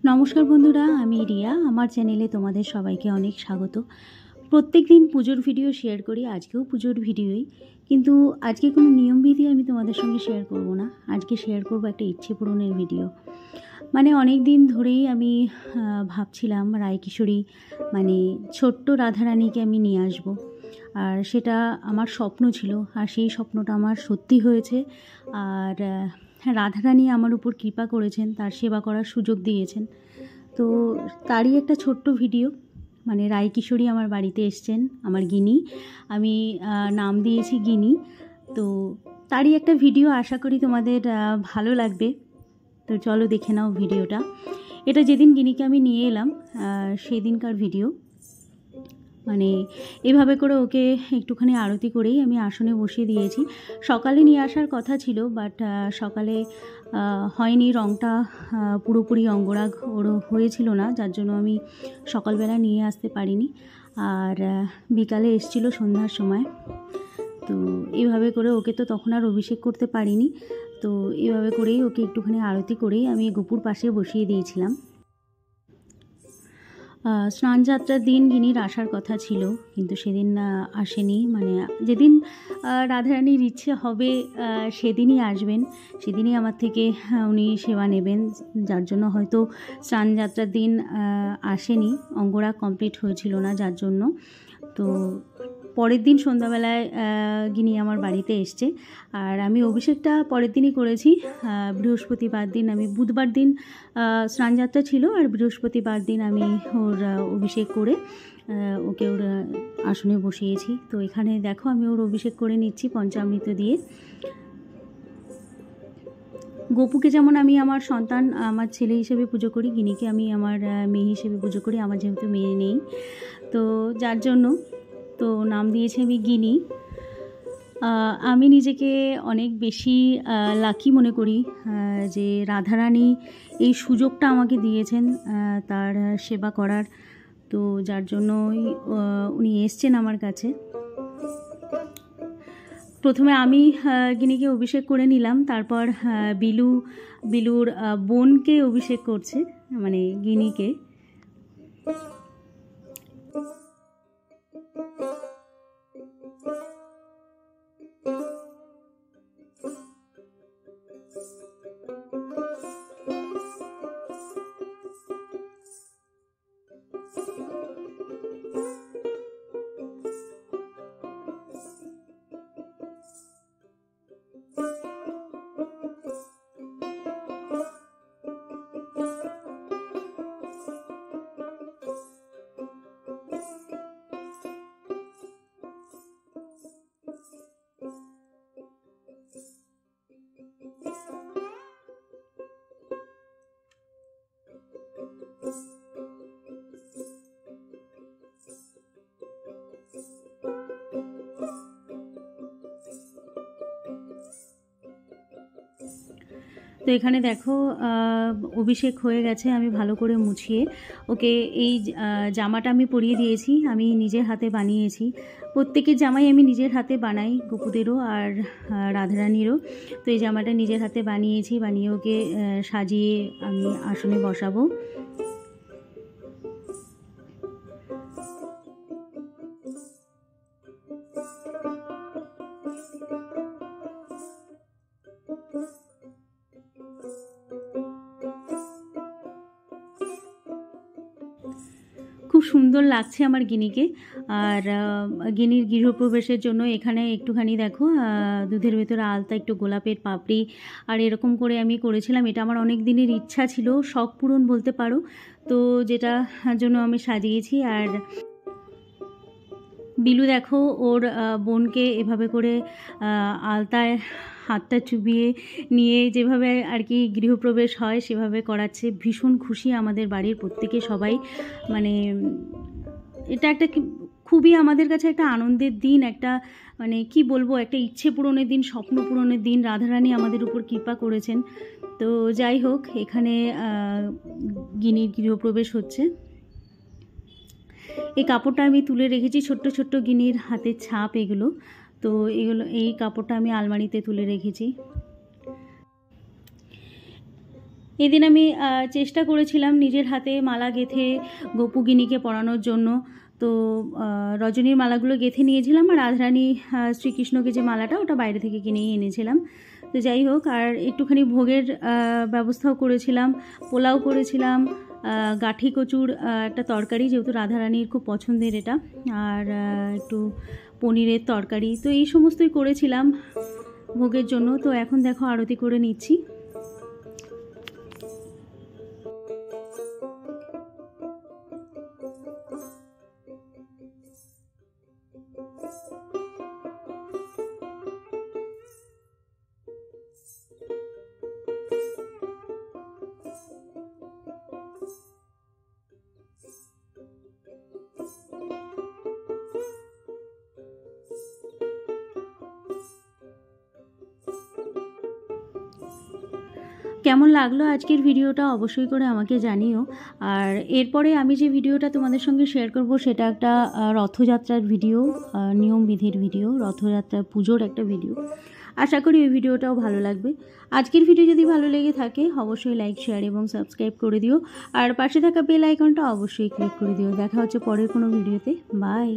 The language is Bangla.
নমস্কার বন্ধুরা, আমি রিয়া। আমার চ্যানেলে তোমাদের সবাইকে অনেক স্বাগত। প্রত্যেক দিন পুজোর ভিডিও শেয়ার করি, আজকেও পুজোর ভিডিওই, কিন্তু আজকে কোনো নিয়মবিধি আমি তোমাদের সঙ্গে শেয়ার করব না। আজকে শেয়ার করব একটা ইচ্ছে পূরণের ভিডিও। মানে অনেক দিন ধরেই আমি ভাবছিলাম রায়কিশোরী মানে ছোট্ট রাধারানীকে আমি নিয়ে আসব, আর সেটা আমার স্বপ্ন ছিল, আর সেই স্বপ্নটা আমার সত্যি হয়েছে। আর রাধারানী আমার উপর কৃপা করেছেন, তার সেবা করার সুযোগ দিয়েছেন। তো তারই একটা ছোট্ট ভিডিও। মানে রায়কিশোরী আমার বাড়িতে এসছেন, আমার গিনি, আমি নাম দিয়েছি গিনি। তো তারই একটা ভিডিও, আশা করি তোমাদের ভালো লাগবে। তো চলো দেখে নাও ভিডিওটা। এটা যেদিন গিনিকে আমি নিয়ে এলাম সেদিনকার ভিডিও। মানে এভাবে করে ওকে একটুখানি আরতি করেই আমি আসনে বসিয়ে দিয়েছি। সকালে নিয়ে আসার কথা ছিল, বাট সকালে হয়নি, রঙটা পুরোপুরি অঙ্গরাগ ওর হয়েছিল না, যার জন্য আমি সকালবেলা নিয়ে আসতে পারিনি। আর বিকালে এসেছিলো সন্ধ্যার সময়। তো এইভাবে করে ওকে তো তখন আর অভিষেক করতে পারিনি। তো এইভাবে করেই ওকে একটুখানি আরতি করেই আমি গোপুর পাশে বসিয়ে দিয়েছিলাম। স্নানযাত্রার দিন গিনির আসার কথা ছিল, কিন্তু সেদিন আসেনি। মানে যেদিন রাধারানীর ইচ্ছে হবে সেদিনই আসবেন, সেদিনই আমার থেকে উনি সেবা নেবেন, যার জন্য হয়তো স্নানযাত্রার দিন আসেনি, অঙ্গরাগ কমপ্লিট হয়েছিল না যার জন্য। তো পরের দিন সন্ধ্যাবেলায় গিনি আমার বাড়িতে এসছে, আর আমি অভিষেকটা পরের দিনই করেছি। বৃহস্পতিবার দিন, আমি বুধবার দিন স্নানযাত্রা ছিল, আর বৃহস্পতিবার দিন আমি ওর অভিষেক করে ওকে ওর আসনে বসিয়েছি। তো এখানে দেখো আমি ওর অভিষেক করে নিচ্ছি পঞ্চামৃত দিয়ে। গোপুকে যেমন আমি আমার সন্তান, আমার ছেলে হিসেবে পুজো করি, গিনিকে আমি আমার মেয়ে হিসেবে পুজো করি। আমার যেহেতু মেয়ে নেই, তো যার জন্য তো নাম দিয়েছি আমি গিনি। আমি নিজেকে অনেক বেশি লাকি মনে করি যে রাধারানী এই সুযোগটা আমাকে দিয়েছেন তার সেবা করার। তো যার জন্যই উনি এসছেন আমার কাছে। প্রথমে আমি গিনিকে অভিষেক করে নিলাম, তারপর বিলুর বোনকে অভিষেক করছে, মানে গিনিকে। তো এখানে দেখো অভিষেক হয়ে গেছে। আমি ভালো করে মুছিয়ে ওকে এই জামাটা আমি পরিয়ে দিয়েছি, আমি নিজের হাতে বানিয়েছি। প্রত্যেকের জামাই আমি নিজের হাতে বানাই, গোপুদেরও আর রাধারানীরও। তো এই জামাটা নিজের হাতে বানিয়েছি, বানিয়ে ওকে সাজিয়ে আমি আসনে বসাবো। খুব সুন্দর লাগছে আমার গিনিকে। আর গিনির গৃহপ্রবেশের জন্য এখানে একটুখানি দেখো দুধের ভেতরে আলতা, একটু গোলাপের পাপড়ি, আর এরকম করে আমি করেছিলাম। এটা আমার অনেক দিনের ইচ্ছা ছিল, শখ পূরণ বলতে পারো। তো যেটা জন্য আমি সাজিয়েছি। আর বিলু দেখো ওর বোনকে এভাবে করে আলতায় হাতটা চুবিয়ে নিয়ে যেভাবে আর কি গৃহপ্রবেশ হয় সেভাবে করাচ্ছে। ভীষণ খুশি আমাদের বাড়ির প্রত্যেকে, সবাই। মানে এটা একটা খুবই আমাদের কাছে একটা আনন্দের দিন, একটা মানে কি বলবো, একটা ইচ্ছে পূরণের দিন, স্বপ্ন পূরণের দিন। রাধারানী আমাদের উপর কৃপা করেছেন। তো যাই হোক, এখানে গিনির গৃহপ্রবেশ হচ্ছে। এই কাপড়টা আমি তুলে রেখেছি, ছোট্ট ছোট্ট গিনির হাতের ছাপ এগুলো। তো এগুলো, এই কাপড়টা আমি আলমারিতে তুলে রেখেছি। এদিন আমি চেষ্টা করেছিলাম নিজের হাতে মালা গেঁথে গোপুগিনীকে পরানোর জন্য। তো রজনীর মালাগুলো গেঁথে নিয়েছিলাম, আর রাধারানী শ্রীকৃষ্ণকে যে মালাটা ওটা বাইরে থেকে কিনেই এনেছিলাম। তো যাই হোক, আর একটুখানি ভোগের ব্যবস্থাও করেছিলাম, পোলাও করেছিলাম, গাঠি কচুর একটা তরকারি, যেহেতু রাধারানীর খুব পছন্দের এটা, আর একটু পনিরের তরকারি। তো এই সমস্তই করেছিলাম ভোগের জন্য। তো এখন দেখো আরতি করে নিচ্ছি। কেমন লাগলো আজকের ভিডিওটা অবশ্যই করে আমাকে জানিও। আর এরপরে আমি যে ভিডিওটা তোমাদের সঙ্গে শেয়ার করব সেটা একটা রথযাত্রার ভিডিও, নিয়মবিধির ভিডিও, রথযাত্রার পুজোর একটা ভিডিও। আশা করি ওই ভিডিওটাও ভালো লাগবে। আজকের ভিডিও যদি ভালো লেগে থাকে অবশ্যই লাইক, শেয়ার এবং সাবস্ক্রাইব করে দিও, আর পাশে থাকা বেল আইকনটা অবশ্যই ক্লিক করে দিও। দেখা হচ্ছে পরের কোনো ভিডিওতে। বাই।